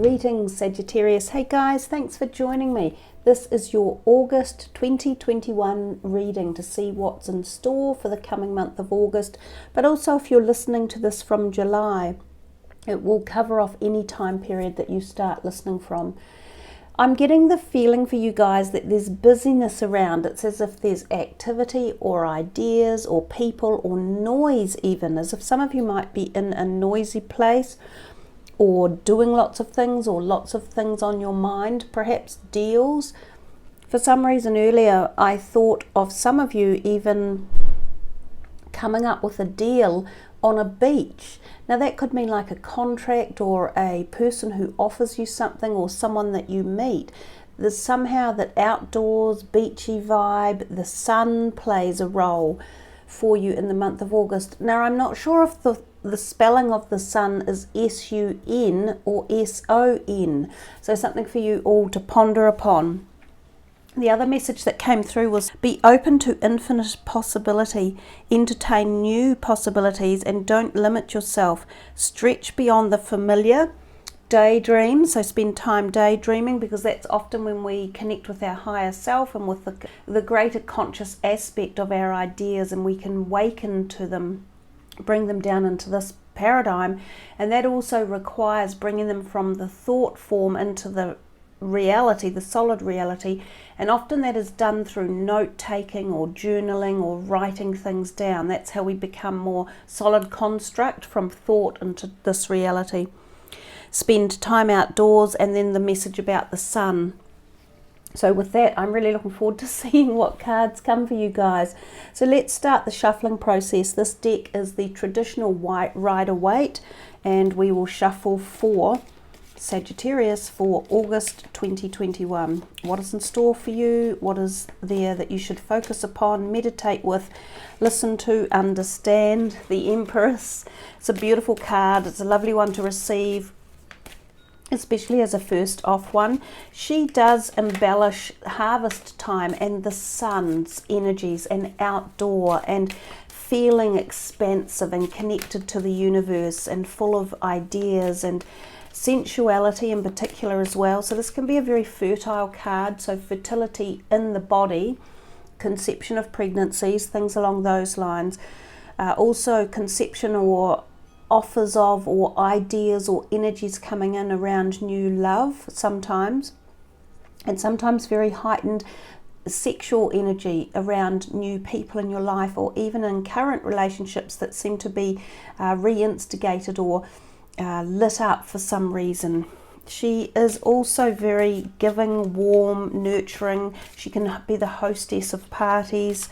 Greetings Sagittarius. Hey guys, thanks for joining me. This is your August 2021 reading to see what's in store for the coming month of August, but also if you're listening to this from July, it will cover off any time period that you start listening from. I'm getting the feeling for you guys that there's busyness around. It's as if there's activity or ideas or people or noise even, as if some of you might be in a noisy place or doing lots of things or lots of things on your mind, perhaps deals. For some reason earlier I thought of some of you even coming up with a deal on a beach. Now that could mean like a contract or a person who offers you something or someone that you meet. There's somehow that outdoors, beachy vibe, the sun plays a role for you in the month of August. Now I'm not sure if the spelling of the sun is S-U-N or S-O-N. So something for you all to ponder upon. The other message that came through was be open to infinite possibility, entertain new possibilities and don't limit yourself. Stretch beyond the familiar, daydream, so spend time daydreaming because that's often when we connect with our higher self and with the greater conscious aspect of our ideas, and we can waken to them, bring them down into this paradigm, and that also requires bringing them from the thought form into the reality, the solid reality, and often that is done through note-taking or journaling or writing things down. That's how we become more solid construct from thought into this reality. Spend time outdoors, and then the message about the sun. So with that, I'm really looking forward to seeing what cards come for you guys. So let's start the shuffling process. This deck is the traditional white Rider-Waite, and we will shuffle for Sagittarius for August 2021. What is in store for you? What is there that you should focus upon, meditate with, listen to, understand? The Empress. It's a beautiful card. It's a lovely one to receive, especially as a first off one. She does embellish harvest time and the sun's energies and outdoor and feeling expansive and connected to the universe and full of ideas and sensuality in particular as well. So this can be a very fertile card, so fertility in the body, conception of pregnancies, things along those lines. Also conception or offers of or ideas or energies coming in around new love sometimes, and sometimes very heightened sexual energy around new people in your life, or even in current relationships that seem to be reinstigated or lit up for some reason. She is also very giving, warm, nurturing. She can be the hostess of parties.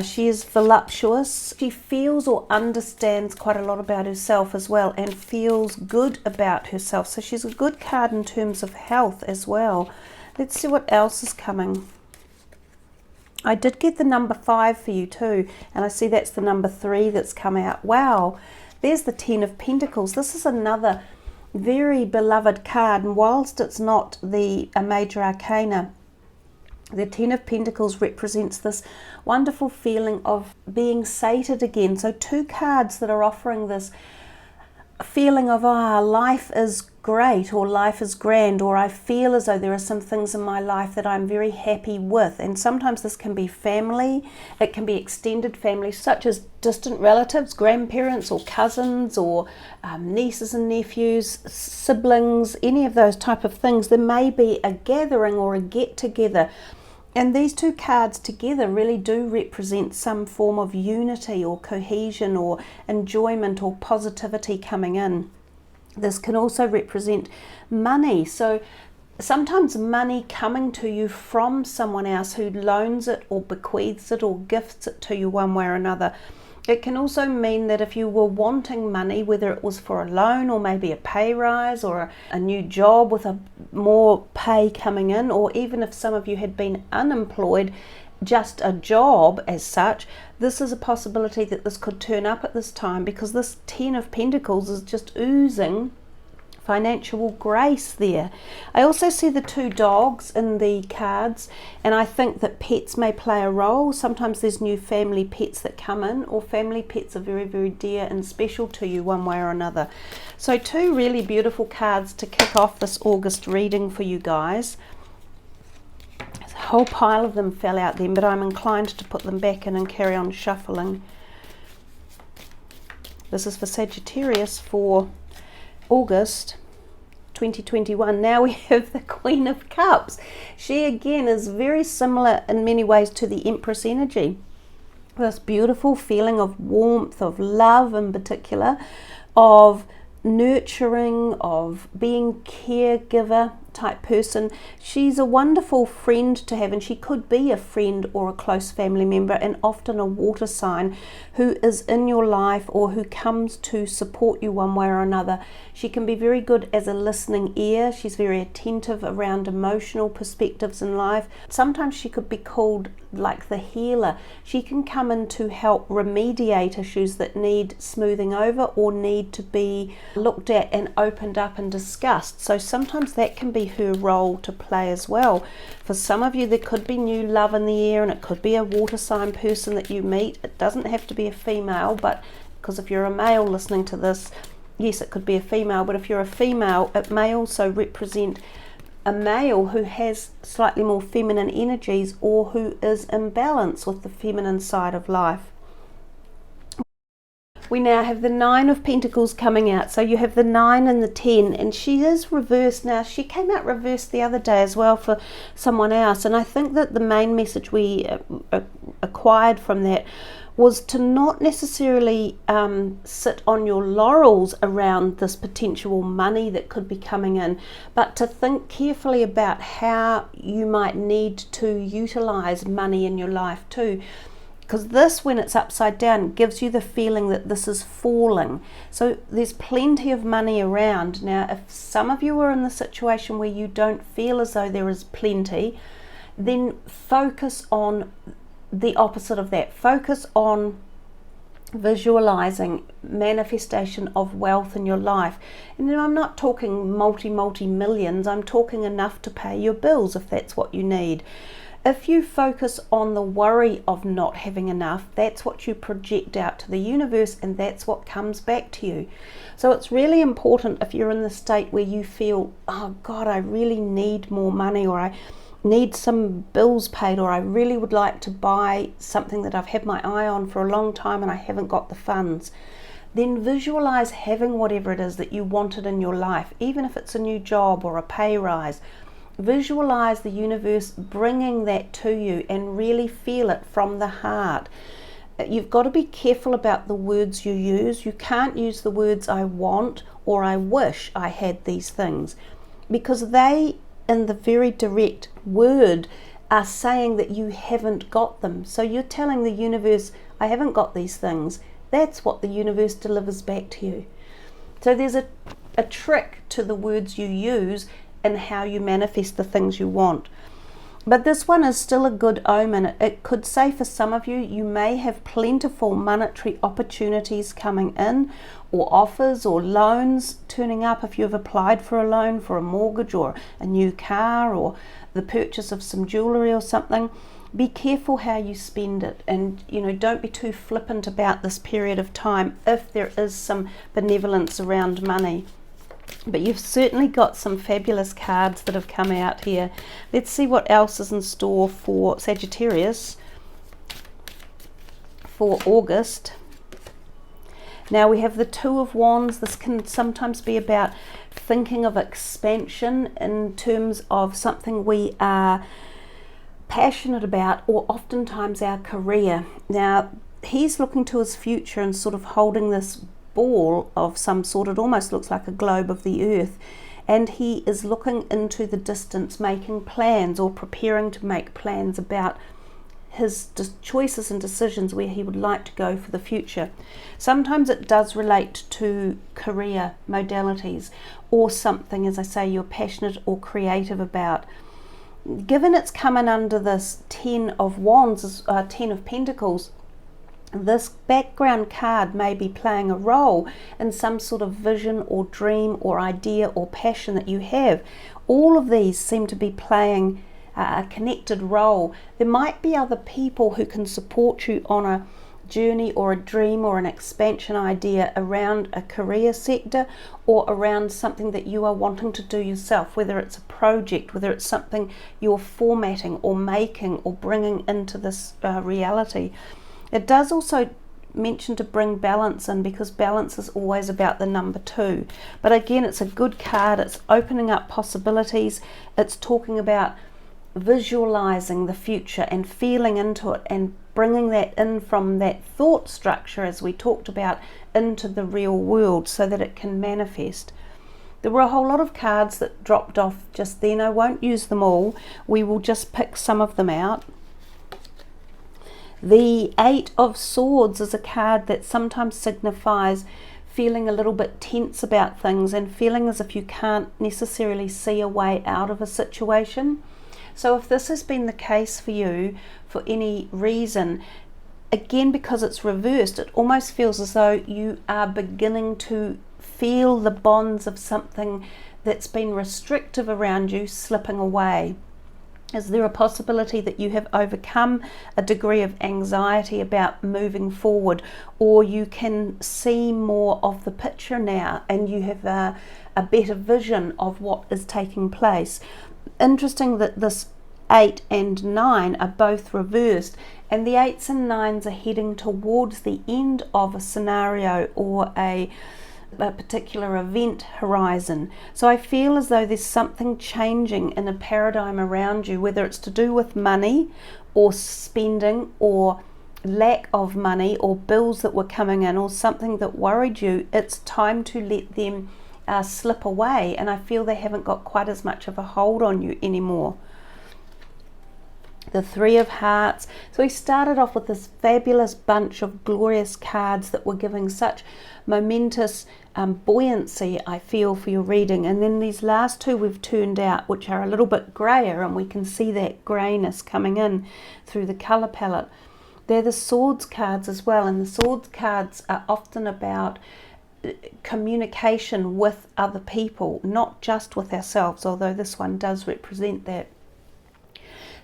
She is voluptuous. She feels or understands quite a lot about herself as well, and feels good about herself. So she's a good card in terms of health as well. Let's see what else is coming. I did get the number 5 for you too, and I see that's the number 3 that's come out. Wow, there's the 10 of Pentacles. This is another very beloved card, and whilst it's not a major arcana, the 10 of Pentacles represents this wonderful feeling of being sated again. So two cards that are offering this feeling of, life is great, or life is grand, or I feel as though there are some things in my life that I'm very happy with. And sometimes this can be family, it can be extended family, such as distant relatives, grandparents or cousins, or nieces and nephews, siblings, any of those type of things. There may be a gathering or a get-together, and these two cards together really do represent some form of unity or cohesion or enjoyment or positivity coming in. This can also represent money. So sometimes money coming to you from someone else who loans it or bequeaths it or gifts it to you one way or another. It can also mean that if you were wanting money, whether it was for a loan or maybe a pay rise or a new job with a more pay coming in, or even if some of you had been unemployed, just a job as such, this is a possibility that this could turn up at this time, because this 10 of Pentacles is just oozing financial grace there. I also see the 2 dogs in the cards, and I think that pets may play a role. Sometimes there's new family pets that come in, or family pets are very, very dear and special to you one way or another. So 2 really beautiful cards to kick off this August reading for you guys. A whole pile of them fell out then, but I'm inclined to put them back in and carry on shuffling. This is for Sagittarius for August 2021. Now we have the Queen of Cups. She again is very similar in many ways to the Empress energy. This beautiful feeling of warmth, of love in particular, of nurturing, of being caregiver type person. She's a wonderful friend to have, and she could be a friend or a close family member, and often a water sign who is in your life or who comes to support you one way or another. She can be very good as a listening ear. She's very attentive around emotional perspectives in life. Sometimes she could be called like the healer. She can come in to help remediate issues that need smoothing over or need to be looked at and opened up and discussed. So sometimes that can be her role to play as well. For some of you, there could be new love in the air, and it could be a water sign person that you meet. It doesn't have to be a female, but because if you're a male listening to this, yes, it could be a female, but if you're a female, it may also represent a male who has slightly more feminine energies or who is in balance with the feminine side of life. We now have the 9 of Pentacles coming out. So you have the 9 and the 10, and she is reversed now. She came out reversed the other day as well for someone else, and I think that the main message we acquired from that was to not necessarily sit on your laurels around this potential money that could be coming in, but to think carefully about how you might need to utilize money in your life too. Because this, when it's upside down, gives you the feeling that this is falling. So there's plenty of money around. Now, if some of you are in the situation where you don't feel as though there is plenty, then focus on the opposite of that. Focus on visualizing manifestation of wealth in your life. And I'm not talking multi millions. I'm talking enough to pay your bills if that's what you need. If you focus on the worry of not having enough, that's what you project out to the universe, and that's what comes back to you. So it's really important, if you're in the state where you feel, oh God, I really need more money, or I need some bills paid, or I really would like to buy something that I've had my eye on for a long time and I haven't got the funds, then visualize having whatever it is that you wanted in your life, even if it's a new job or a pay rise. Visualize the universe bringing that to you and really feel it from the heart. You've got to be careful about the words you use. You can't use the words I want or I wish I had these things, because they, in the very direct word, are saying that you haven't got them. So you're telling the universe, I haven't got these things. That's what the universe delivers back to you. So there's a trick to the words you use and how you manifest the things you want. But this one is still a good omen. It could say for some of you, you may have plentiful monetary opportunities coming in, or offers or loans turning up if you've applied for a loan for a mortgage or a new car or the purchase of some jewelry or something. Be careful how you spend it, and don't be too flippant about this period of time if there is some benevolence around money. But you've certainly got some fabulous cards that have come out here. Let's see what else is in store for Sagittarius for August. Now we have the 2 of Wands. This can sometimes be about thinking of expansion in terms of something we are passionate about, or oftentimes our career. Now he's looking to his future and sort of holding this ball of some sort. It almost looks like a globe of the earth, and he is looking into the distance, making plans or preparing to make plans about his choices and decisions, where he would like to go for the future. Sometimes it does relate to career modalities or something, as I say, you're passionate or creative about. Given it's coming under this 10 of Wands, 10 of Pentacles, This background card may be playing a role in some sort of vision or dream or idea or passion that you have. All of these seem to be playing a connected role. There might be other people who can support you on a journey or a dream or an expansion idea around a career sector or around something that you are wanting to do yourself, whether it's a project, whether it's something you're formatting or making or bringing into this reality. It does also mention to bring balance in, because balance is always about the number 2. But again, it's a good card. It's opening up possibilities. It's talking about visualizing the future and feeling into it and bringing that in from that thought structure, as we talked about, into the real world so that it can manifest. There were a whole lot of cards that dropped off just then. I won't use them all. We will just pick some of them out. The 8 of Swords is a card that sometimes signifies feeling a little bit tense about things and feeling as if you can't necessarily see a way out of a situation. So if this has been the case for you for any reason, again, because it's reversed, it almost feels as though you are beginning to feel the bonds of something that's been restrictive around you slipping away. Is there a possibility that you have overcome a degree of anxiety about moving forward, or you can see more of the picture now and you have a better vision of what is taking place? Interesting that this 8 and 9 are both reversed, and the 8s and 9s are heading towards the end of a scenario or a particular event horizon. So I feel as though there's something changing in a paradigm around you, whether it's to do with money or spending or lack of money or bills that were coming in or something that worried you. It's time to let them slip away, and I feel they haven't got quite as much of a hold on you anymore. The 3 of Hearts. So we started off with this fabulous bunch of glorious cards that were giving such momentous buoyancy, I feel, for your reading. And then these last 2 we've turned out, which are a little bit grayer, and we can see that greyness coming in through the colour palette. They're the Swords cards as well, and the Swords cards are often about communication with other people, not just with ourselves, although this one does represent that.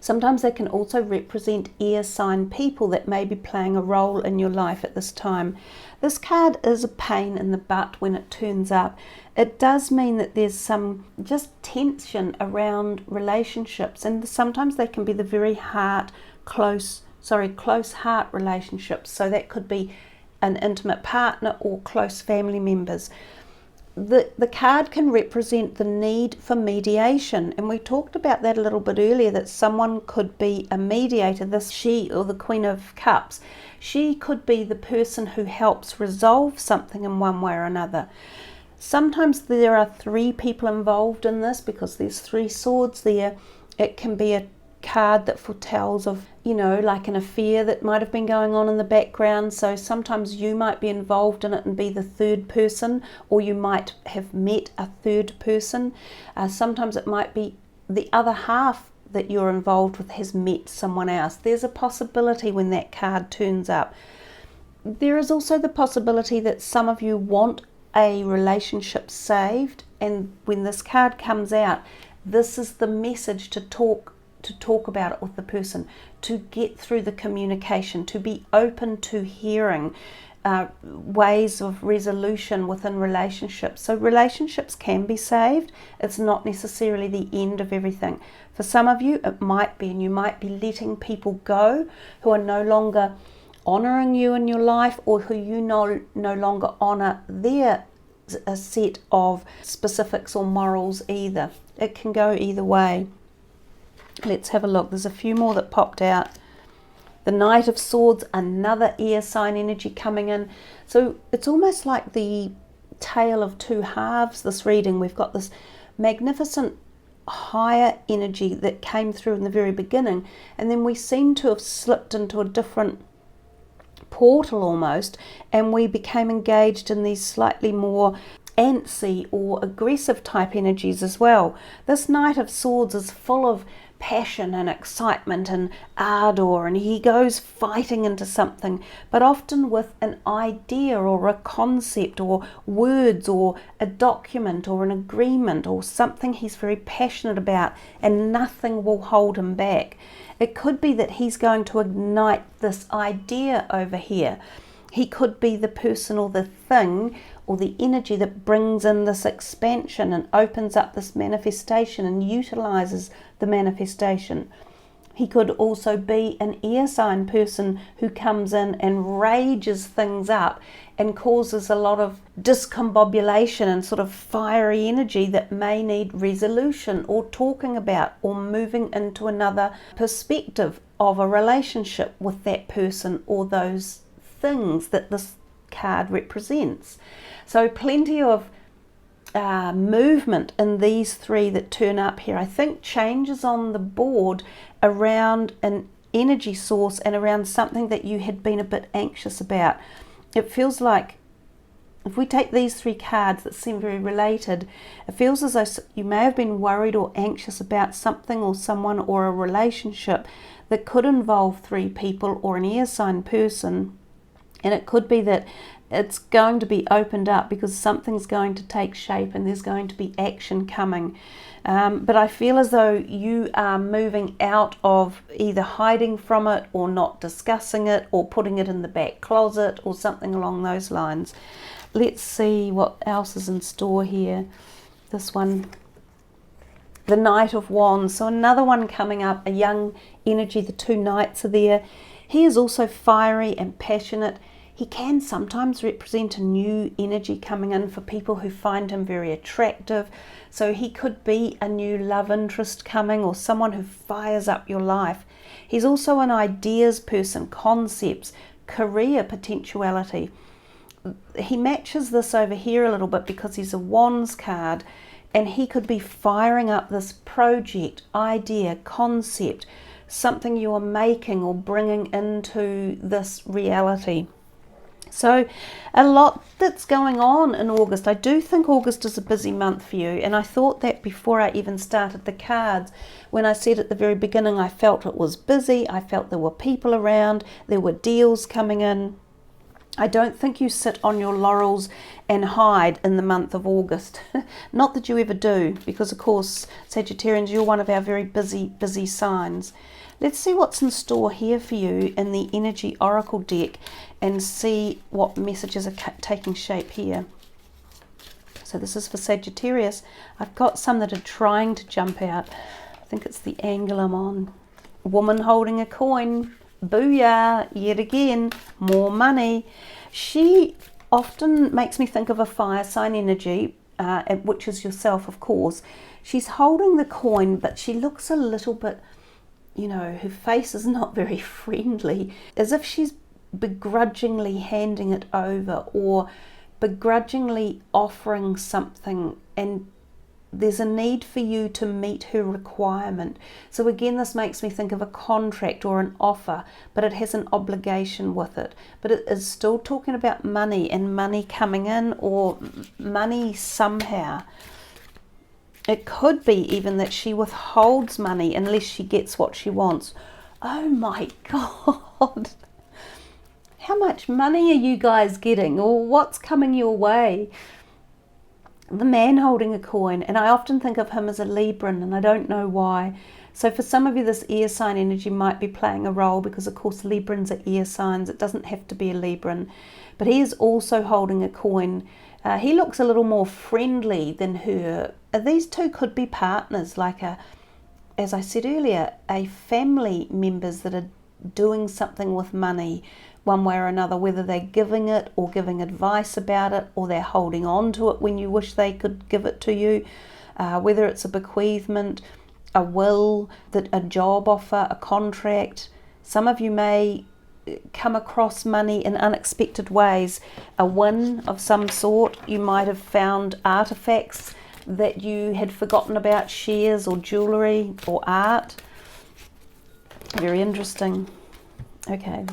Sometimes they can also represent air sign people that may be playing a role in your life at this time. This card is a pain in the butt when it turns up. It does mean that there's some just tension around relationships, and sometimes they can be the very close heart relationships. So that could be an intimate partner or close family members. The card can represent the need for mediation, and we talked about that a little bit earlier, that someone could be a mediator. This she, or the Queen of Cups, she could be the person who helps resolve something in one way or another. Sometimes there are 3 people involved in this because there's 3 swords there. It can be a card that foretells of, like an affair that might have been going on in the background. So sometimes you might be involved in it and be the 3rd person, or you might have met a 3rd person. Sometimes it might be the other half that you're involved with has met someone else. There's a possibility when that card turns up. There is also the possibility that some of you want a relationship saved, and when this card comes out, this is the message to talk about it with the person, to get through the communication, to be open to hearing ways of resolution within relationships. So relationships can be saved. It's not necessarily the end of everything. For some of you it might be, and you might be letting people go who are no longer honouring you in your life, or who you no longer honour their a set of specifics or morals either. It can go either way. Let's have a look. There's a few more that popped out. The Knight of Swords, another air sign energy coming in. So it's almost like the tale of 2 halves, this reading. We've got this magnificent higher energy that came through in the very beginning, and then we seem to have slipped into a different portal almost, and we became engaged in these slightly more antsy or aggressive type energies as well. This Knight of Swords is full of passion and excitement and ardor, and he goes fighting into something, but often with an idea or a concept or words or a document or an agreement or something he's very passionate about, and nothing will hold him back. It could be that he's going to ignite this idea over here. He could be the person or the thing or the energy that brings in this expansion and opens up this manifestation and utilizes the manifestation. He could also be an air sign person who comes in and rages things up and causes a lot of discombobulation and sort of fiery energy that may need resolution or talking about or moving into another perspective of a relationship with that person or those things that this card represents. So plenty of movement in these three that turn up here. I think changes on the board around an energy source and around something that you had been a bit anxious about. It feels like, if we take these three cards that seem very related, it feels as though you may have been worried or anxious about something or someone or a relationship that could involve three people or an air sign person. And it could be that it's going to be opened up because something's going to take shape and there's going to be action coming. But I feel as though you are moving out of either hiding from it or not discussing it or putting it in the back closet or something along those lines. Let's see what else is in store here. This one, the Knight of Wands. So another one coming up, a young energy. The two knights are there. He is also fiery and passionate. He can sometimes represent a new energy coming in for people who find him very attractive. So he could be a new love interest coming or someone who fires up your life. He's also an ideas person, concepts, career potentiality. He matches this over here a little bit because he's a Wands card, and he could be firing up this project, idea, concept, something you are making or bringing into this reality. So a lot that's going on in August. I do think August is a busy month for you, and I thought that before I even started the cards. When I said at the very beginning I felt it was busy, I felt there were people around, there were deals coming in. I don't think you sit on your laurels and hide in the month of August. Not that you ever do, because of course, Sagittarians, you're one of our very busy signs. Let's see what's in store here for you in the Energy Oracle deck and see what messages are taking shape here. So this is for Sagittarius. I've got some that are trying to jump out. I think it's the angle I'm on. A woman holding a coin. Booyah, yet again, more money. She often makes me think of a fire sign energy, which is yourself, of course. She's holding the coin, but she looks a little bit, you know, her face is not very friendly, as if she's begrudgingly handing it over or begrudgingly offering something, and there's a need for you to meet her requirement. So again, this makes me think of a contract or an offer, but it has an obligation with it. But it is still talking about money and money coming in or money somehow. It could be even that she withholds money unless she gets what she wants. Oh my God. How much money are you guys getting, or what's coming your way? The man holding a coin, and I often think of him as a Libran, and I don't know why. So for some of you, this air sign energy might be playing a role because, of course, Librans are air signs. It doesn't have to be a Libran. But he is also holding a coin. He looks a little more friendly than her. These two could be partners, like as I said earlier, a family members that are doing something with money one way or another, whether they're giving it or giving advice about it, or they're holding on to it when you wish they could give it to you, whether it's a bequeathment, a will, a job offer, a contract. Some of you may come across money in unexpected ways, a win of some sort. You might have found artifacts that you had forgotten about, shares or jewellery or art. Very interesting. Okay.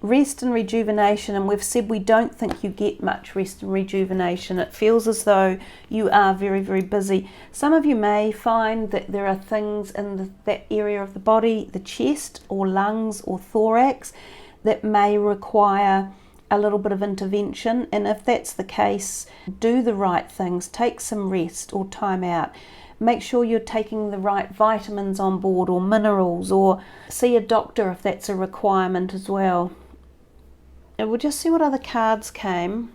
rest and rejuvenation, and we've said we don't think you get much rest and rejuvenation. It feels as though you are very, very busy. Some of you may find that there are things in that area of the body, the chest or lungs or thorax, that may require a little bit of intervention, and if that's the case, do the right things, take some rest or time out. Make sure you're taking the right vitamins on board or minerals, or see a doctor if that's a requirement as well. And we'll just see what other cards came.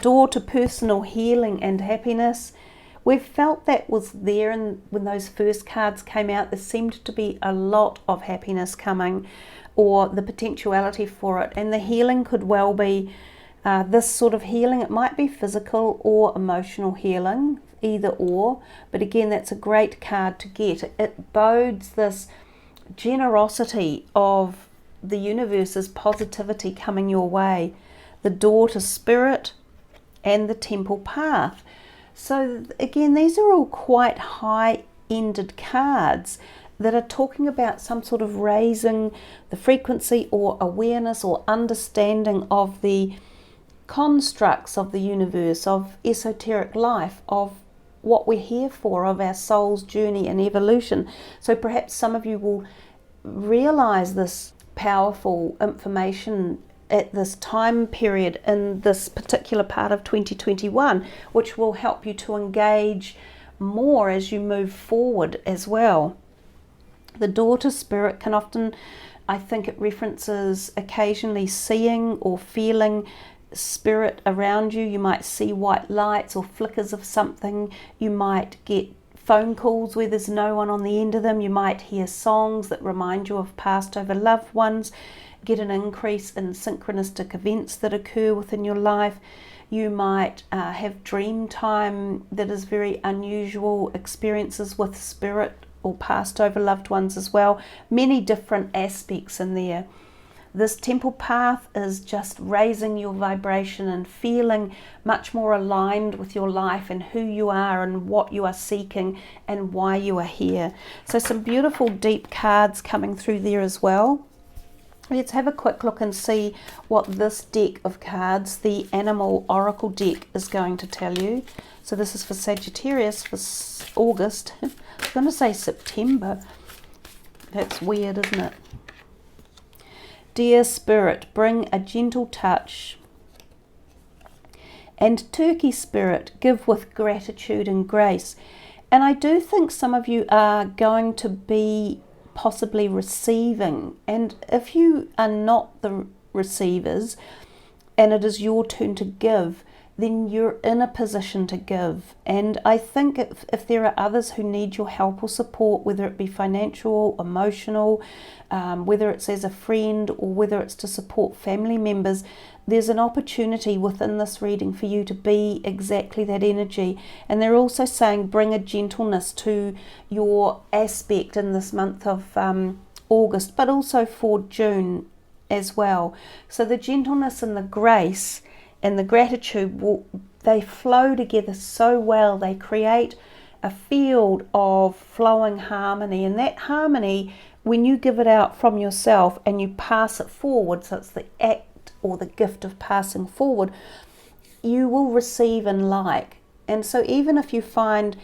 Door to personal healing and happiness. We've felt that was there, and when those first cards came out, there seemed to be a lot of happiness coming, or the potentiality for it. And the healing could well be this sort of healing. It might be physical or emotional healing, either or. But again, that's a great card to get. It bodes this generosity of the universe's positivity coming your way. The door to spirit and the temple path. So again, these are all quite high-ended cards that are talking about some sort of raising the frequency or awareness or understanding of the constructs of the universe, of esoteric life, of what we're here for, of our soul's journey and evolution. So perhaps some of you will realize this powerful information at this time period in this particular part of 2021, which will help you to engage more as you move forward as well. The door to spirit can often, I think it references occasionally seeing or feeling spirit around you. You might see white lights or flickers of something. You might get phone calls where there's no one on the end of them. You might hear songs that remind you of passed over loved ones. Get an increase in synchronistic events that occur within your life. You might have dream time that is very unusual, experiences with spirit or passed over loved ones as well. Many different aspects in there. This temple path is just raising your vibration and feeling much more aligned with your life and who you are and what you are seeking and why you are here. So some beautiful deep cards coming through there as well. Let's have a quick look and see what this deck of cards, the Animal Oracle deck, is going to tell you. So this is for Sagittarius for August. I was going to say September. That's weird, isn't it? Dear Spirit, bring a gentle touch. And Turkey Spirit, give with gratitude and grace. And I do think some of you are going to be possibly receiving, and if you are not the receivers and it is your turn to give, then you're in a position to give. And I think if there are others who need your help or support, whether it be financial, emotional, whether it's as a friend or whether it's to support family members, there's an opportunity within this reading for you to be exactly that energy. And they're also saying bring a gentleness to your aspect in this month of August, but also for June as well. So the gentleness and the grace and the gratitude, they flow together so well. They create a field of flowing harmony, and that harmony, when you give it out from yourself and you pass it forward, so it's the act or the gift of passing forward, you will receive and like. And so even if you find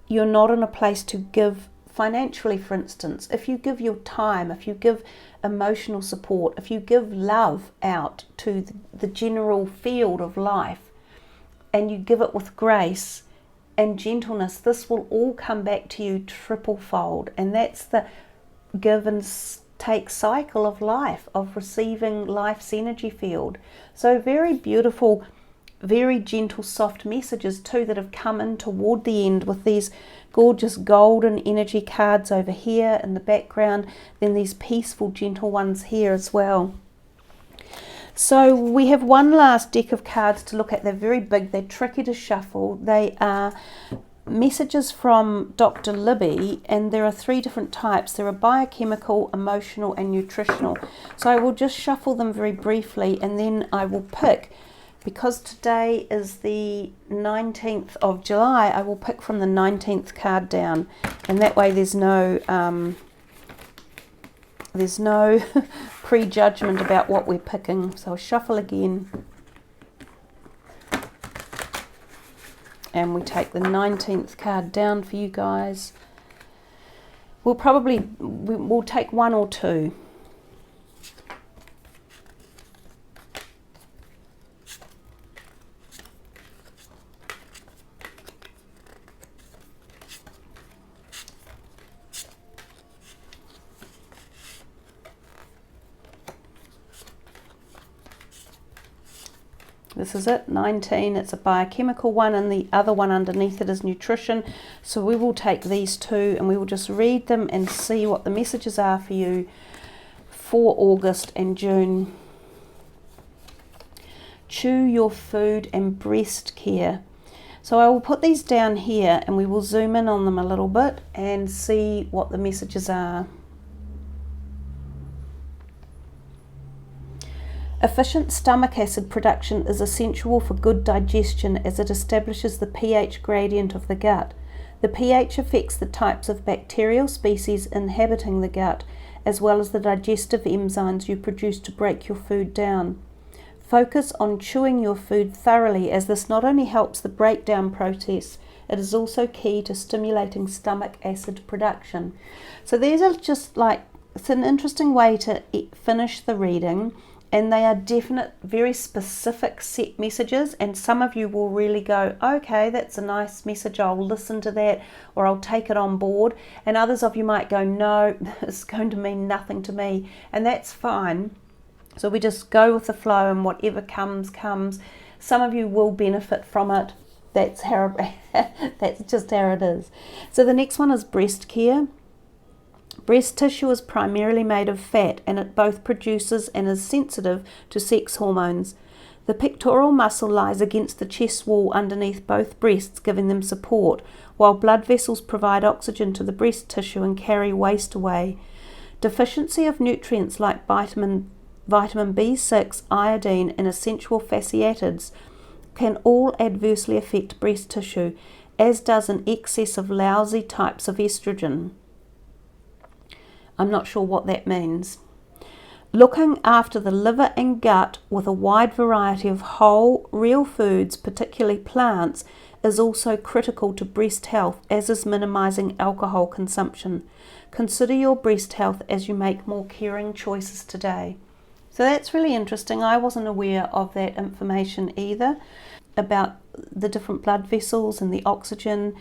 you're not in a place to give financially, for instance, if you give your time, if you give emotional support, if you give love out to the general field of life, and you give it with grace and gentleness, this will all come back to you triple-fold. And that's the give and take cycle of life, of receiving life's energy field. So very beautiful, very gentle, soft messages too that have come in toward the end with these gorgeous golden energy cards over here in the background, then these peaceful, gentle ones here as well. So we have one last deck of cards to look at. They're very big, they're tricky to shuffle. They are messages from Dr. Libby, and there are 3 different types. There are biochemical, emotional and nutritional. So I will just shuffle them very briefly, and then I will pick, because today is the 19th of July, I will pick from the 19th card down, and that way there's no There's no prejudgment about what we're picking. So I'll shuffle again. And we take the 19th card down for you guys. We'll take one or two. This is it, 19. It's a biochemical one, and the other one underneath it is nutrition. So we will take these two and we will just read them and see what the messages are for you for August and June. Chew your food and breast care. So I will put these down here and we will zoom in on them a little bit and see what the messages are. Efficient stomach acid production is essential for good digestion as it establishes the pH gradient of the gut. The pH affects the types of bacterial species inhabiting the gut, as well as the digestive enzymes you produce to break your food down. Focus on chewing your food thoroughly, as this not only helps the breakdown process, it is also key to stimulating stomach acid production. So these are just like, it's an interesting way to finish the reading. And they are definite, very specific set messages, and some of you will really go, okay, that's a nice message, I'll listen to that, or I'll take it on board. And others of you might go, no, it's going to mean nothing to me, and that's fine. So we just go with the flow, and whatever comes, comes. Some of you will benefit from it. That's just how it is. So the next one is breast care. Breast tissue is primarily made of fat, and it both produces and is sensitive to sex hormones. The pectoral muscle lies against the chest wall underneath both breasts, giving them support, while blood vessels provide oxygen to the breast tissue and carry waste away. Deficiency of nutrients like vitamin B6, iodine, and essential fatty acids can all adversely affect breast tissue, as does an excess of lousy types of estrogen. I'm not sure what that means. Looking after the liver and gut with a wide variety of whole, real foods, particularly plants, is also critical to breast health, as is minimizing alcohol consumption. Consider your breast health as you make more caring choices today. So that's really interesting. I wasn't aware of that information either, about the different blood vessels and the oxygen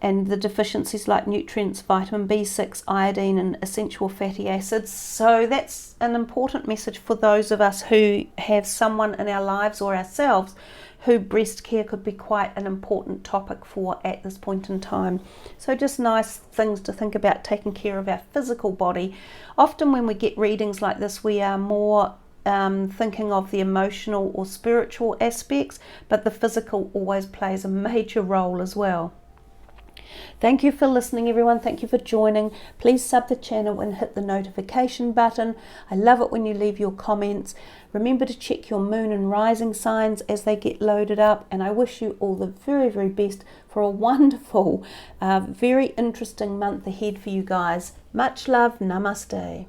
and the deficiencies like nutrients, vitamin B6, iodine, and essential fatty acids. So that's an important message for those of us who have someone in our lives or ourselves who breast care could be quite an important topic for at this point in time. So just nice things to think about, taking care of our physical body. Often when we get readings like this, we are more thinking of the emotional or spiritual aspects, but the physical always plays a major role as well. Thank you for listening, everyone. Thank you for joining. Please sub the channel and hit the notification button. I love it when you leave your comments. Remember to check your moon and rising signs as they get loaded up. And I wish you all the very, very best for a wonderful, very interesting month ahead for you guys. Much love. Namaste.